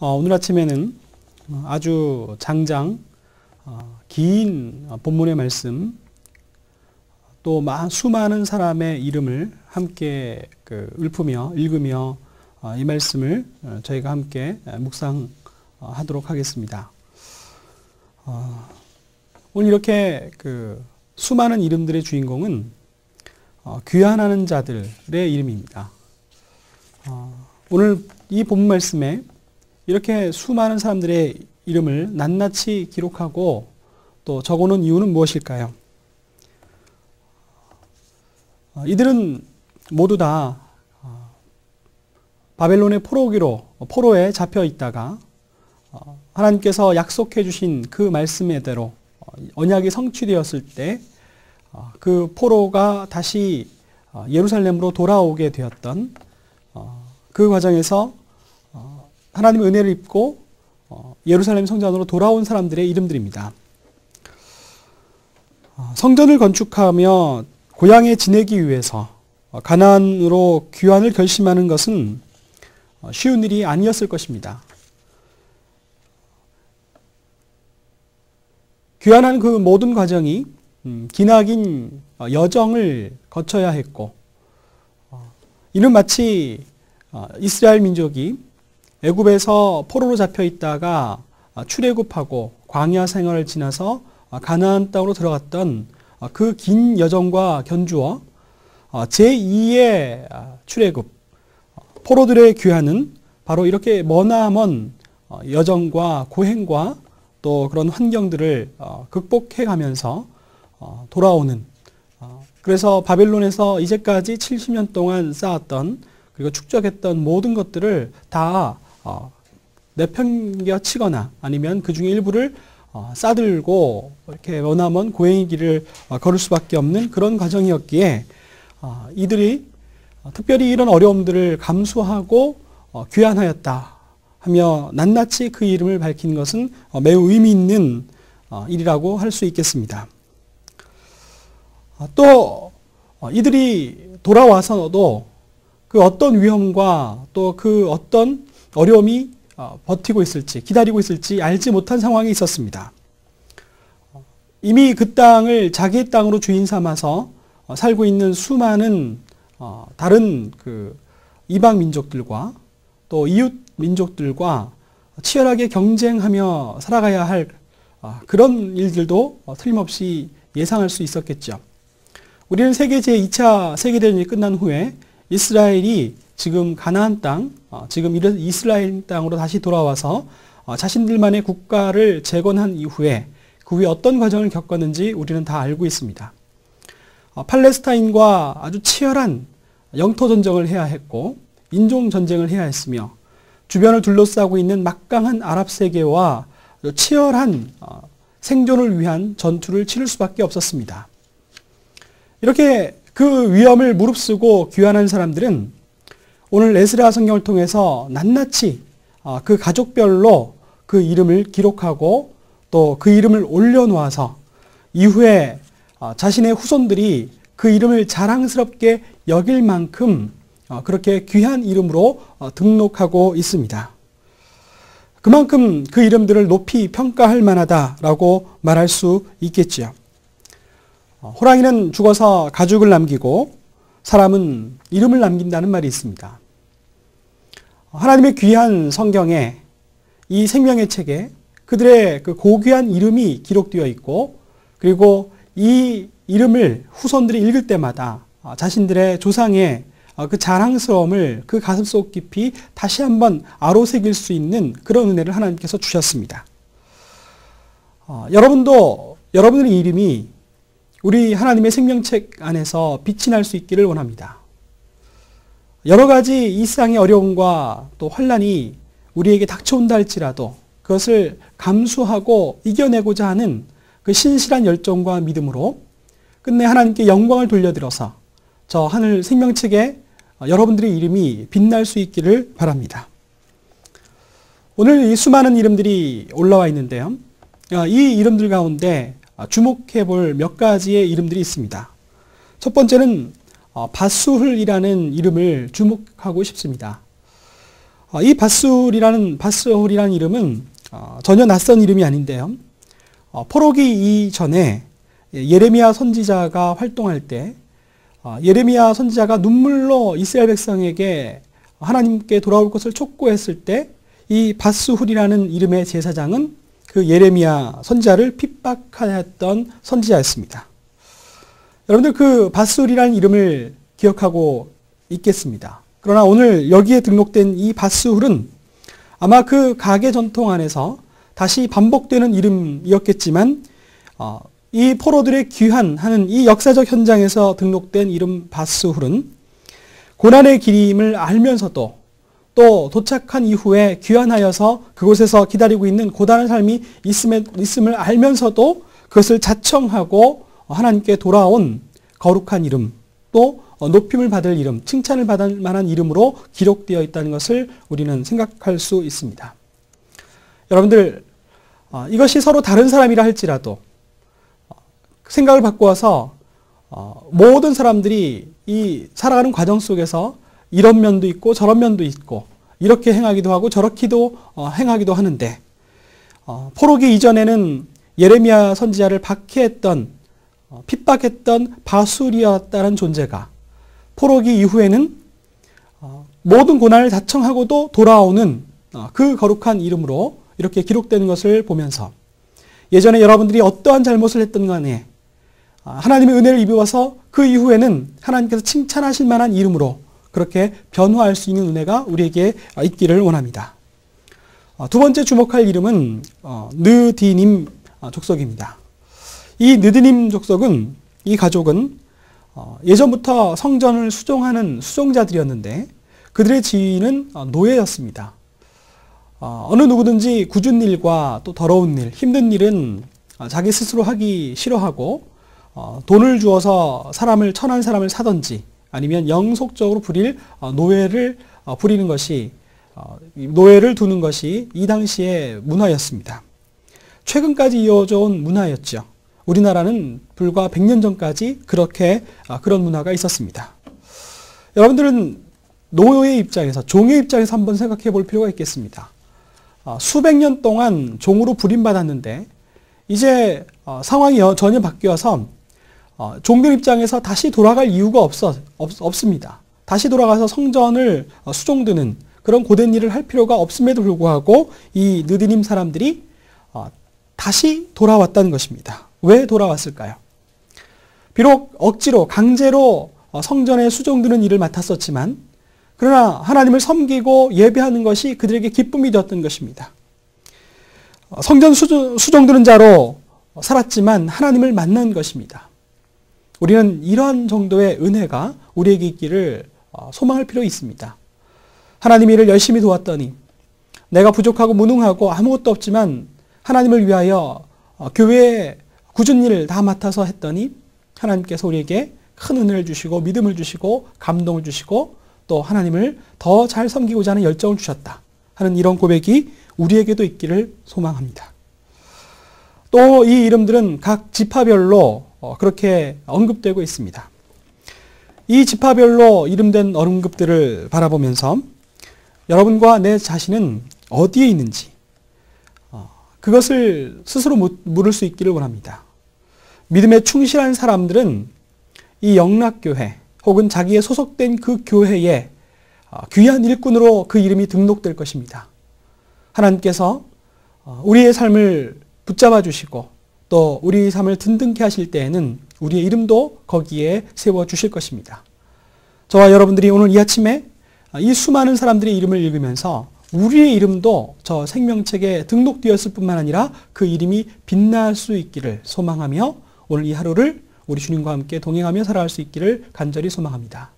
오늘 아침에는 아주 장장 긴 본문의 말씀, 또 수많은 사람의 이름을 함께 읊으며 읽으며 이 말씀을 저희가 함께 묵상하도록 하겠습니다. 오늘 이렇게 수많은 이름들의 주인공은 귀환하는 자들의 이름입니다. 오늘 이 본문 말씀에 이렇게 수많은 사람들의 이름을 낱낱이 기록하고 또 적어놓은 이유는 무엇일까요? 이들은 모두 다 바벨론의 포로에 잡혀 있다가 하나님께서 약속해 주신 그 말씀대로 언약이 성취되었을 때 그 포로가 다시 예루살렘으로 돌아오게 되었던 그 과정에서 하나님의 은혜를 입고 예루살렘 성전으로 돌아온 사람들의 이름들입니다. 성전을 건축하며 고향에 지내기 위해서 가나안으로 귀환을 결심하는 것은 쉬운 일이 아니었을 것입니다. 귀환하는 그 모든 과정이 기나긴 여정을 거쳐야 했고, 이는 마치 이스라엘 민족이 애굽에서 포로로 잡혀 있다가 출애굽하고 광야 생활을 지나서 가나안 땅으로 들어갔던 그 긴 여정과 견주어 제2의 출애굽, 포로들의 귀환은 바로 이렇게 머나먼 여정과 고행과 또 그런 환경들을 극복해 가면서 돌아오는, 그래서 바벨론에서 이제까지 70년 동안 쌓았던 그리고 축적했던 모든 것들을 다 내팽개치거나 아니면 그 중에 일부를 싸들고 이렇게 머나먼 고행의 길을 걸을 수밖에 없는 그런 과정이었기에 이들이 특별히 이런 어려움들을 감수하고 귀환하였다 하며 낱낱이 그 이름을 밝힌 것은 매우 의미 있는 일이라고 할 수 있겠습니다. 또 이들이 돌아와서도 그 어떤 위험과 또 그 어떤 어려움이 버티고 있을지, 기다리고 있을지 알지 못한 상황이 있었습니다. 이미 그 땅을 자기의 땅으로 주인 삼아서 살고 있는 수많은 다른 이방 민족들과 또 이웃 민족들과 치열하게 경쟁하며 살아가야 할 그런 일들도 틀림없이 예상할 수 있었겠죠. 우리는 세계 제2차 세계대전이 끝난 후에 이스라엘이 지금 가나안 땅, 지금 이스라엘 땅으로 다시 돌아와서 자신들만의 국가를 재건한 이후에 그 후에 어떤 과정을 겪었는지 우리는 다 알고 있습니다. 팔레스타인과 아주 치열한 영토 전쟁을 해야 했고 인종 전쟁을 해야 했으며 주변을 둘러싸고 있는 막강한 아랍 세계와 치열한 생존을 위한 전투를 치를 수밖에 없었습니다. 이렇게 그 위험을 무릅쓰고 귀환한 사람들은 오늘 에스라 성경을 통해서 낱낱이 그 가족별로 그 이름을 기록하고 또 그 이름을 올려놓아서 이후에 자신의 후손들이 그 이름을 자랑스럽게 여길 만큼 그렇게 귀한 이름으로 등록하고 있습니다. 그만큼 그 이름들을 높이 평가할 만하다라고 말할 수 있겠지요. 호랑이는 죽어서 가죽을 남기고 사람은 이름을 남긴다는 말이 있습니다. 하나님의 귀한 성경에 이 생명의 책에 그들의 그 고귀한 이름이 기록되어 있고, 그리고 이 이름을 후손들이 읽을 때마다 자신들의 조상의 그 자랑스러움을 그 가슴속 깊이 다시 한번 아로새길 수 있는 그런 은혜를 하나님께서 주셨습니다. 여러분들의 이름이 우리 하나님의 생명책 안에서 빛이 날 수 있기를 원합니다. 여러 가지 일상의 어려움과 또 환난이 우리에게 닥쳐온다 할지라도 그것을 감수하고 이겨내고자 하는 그 신실한 열정과 믿음으로 끝내 하나님께 영광을 돌려드려서 저 하늘 생명책에 여러분들의 이름이 빛날 수 있기를 바랍니다. 오늘 이 수많은 이름들이 올라와 있는데요. 이 이름들 가운데 주목해 볼 몇 가지의 이름들이 있습니다. 첫 번째는 바수훌이라는 이름을 주목하고 싶습니다. 이 바스훌이라는 이름은 전혀 낯선 이름이 아닌데요. 포로기 이전에 예레미야 선지자가 활동할 때 예레미야 선지자가 눈물로 이스라엘 백성에게 하나님께 돌아올 것을 촉구했을 때 이 바스훌이라는 이름의 제사장은 그 예레미야 선지자를 핍박하였던 선지자였습니다. 여러분들 그 바스훌이라는 이름을 기억하고 있겠습니다. 그러나 오늘 여기에 등록된 이 바스훌은 아마 그 가계 전통 안에서 다시 반복되는 이름이었겠지만 이 포로들의 귀환하는 이 역사적 현장에서 등록된 이름 바스훌은 고난의 길임을 알면서도 또 도착한 이후에 귀환하여서 그곳에서 기다리고 있는 고단한 삶이 있음을 알면서도 그것을 자청하고 하나님께 돌아온 거룩한 이름, 또 높임을 받을 이름, 칭찬을 받을 만한 이름으로 기록되어 있다는 것을 우리는 생각할 수 있습니다. 여러분들, 이것이 서로 다른 사람이라 할지라도 생각을 바꾸어서 모든 사람들이 이 살아가는 과정 속에서 이런 면도 있고 저런 면도 있고 이렇게 행하기도 하고 저렇게도 행하기도 하는데 포로기 이전에는 예레미야 선지자를 박해했던 핍박했던 바스훌이었다는 존재가 포로기 이후에는 모든 고난을 자청하고도 돌아오는 그 거룩한 이름으로 이렇게 기록되는 것을 보면서 예전에 여러분들이 어떠한 잘못을 했던 간에 하나님의 은혜를 입어서 그 이후에는 하나님께서 칭찬하실 만한 이름으로 그렇게 변화할 수 있는 은혜가 우리에게 있기를 원합니다. 두 번째 주목할 이름은 느디님 족속입니다. 이 느디님 족속은, 이 가족은 예전부터 성전을 수종하는 수종자들이었는데 그들의 지위는 노예였습니다. 어느 누구든지 굳은 일과 또 더러운 일, 힘든 일은 자기 스스로 하기 싫어하고 돈을 주어서 천한 사람을 사든지 아니면 영속적으로 부릴 노예를 부리는 것이, 노예를 두는 것이 이 당시의 문화였습니다. 최근까지 이어져 온 문화였죠. 우리나라는 불과 100년 전까지 그런 문화가 있었습니다. 여러분들은 노예의 입장에서, 종의 입장에서 한번 생각해 볼 필요가 있겠습니다. 수백 년 동안 종으로 부림받았는데 이제 상황이 전혀 바뀌어서 종들 입장에서 다시 돌아갈 이유가 없습니다. 다시 돌아가서 성전을 수종드는 그런 고된 일을 할 필요가 없음에도 불구하고 이 느디님 사람들이 다시 돌아왔다는 것입니다. 왜 돌아왔을까요? 비록 억지로 강제로 성전에 수종드는 일을 맡았었지만 그러나 하나님을 섬기고 예배하는 것이 그들에게 기쁨이 되었던 것입니다. 성전 수종드는 자로 살았지만 하나님을 만난 것입니다. 우리는 이러한 정도의 은혜가 우리에게 있기를 소망할 필요 있습니다. 하나님 일을 열심히 도왔더니 내가 부족하고 무능하고 아무것도 없지만 하나님을 위하여 교회의 굳은 일을 다 맡아서 했더니 하나님께서 우리에게 큰 은혜를 주시고 믿음을 주시고 감동을 주시고 또 하나님을 더 잘 섬기고자 하는 열정을 주셨다 하는 이런 고백이 우리에게도 있기를 소망합니다. 또 이 이름들은 각 지파별로 그렇게 언급되고 있습니다. 이 지파별로 이름된 언급들을 바라보면서 여러분과 내 자신은 어디에 있는지 그것을 스스로 물을 수 있기를 원합니다. 믿음에 충실한 사람들은 이 영락교회 혹은 자기의 소속된 그 교회에 귀한 일꾼으로 그 이름이 등록될 것입니다. 하나님께서 우리의 삶을 붙잡아 주시고 또 우리의 삶을 든든케 하실 때에는 우리의 이름도 거기에 세워주실 것입니다. 저와 여러분들이 오늘 이 아침에 이 수많은 사람들의 이름을 읽으면서 우리의 이름도 저 생명책에 등록되었을 뿐만 아니라 그 이름이 빛날 수 있기를 소망하며 오늘 이 하루를 우리 주님과 함께 동행하며 살아갈 수 있기를 간절히 소망합니다.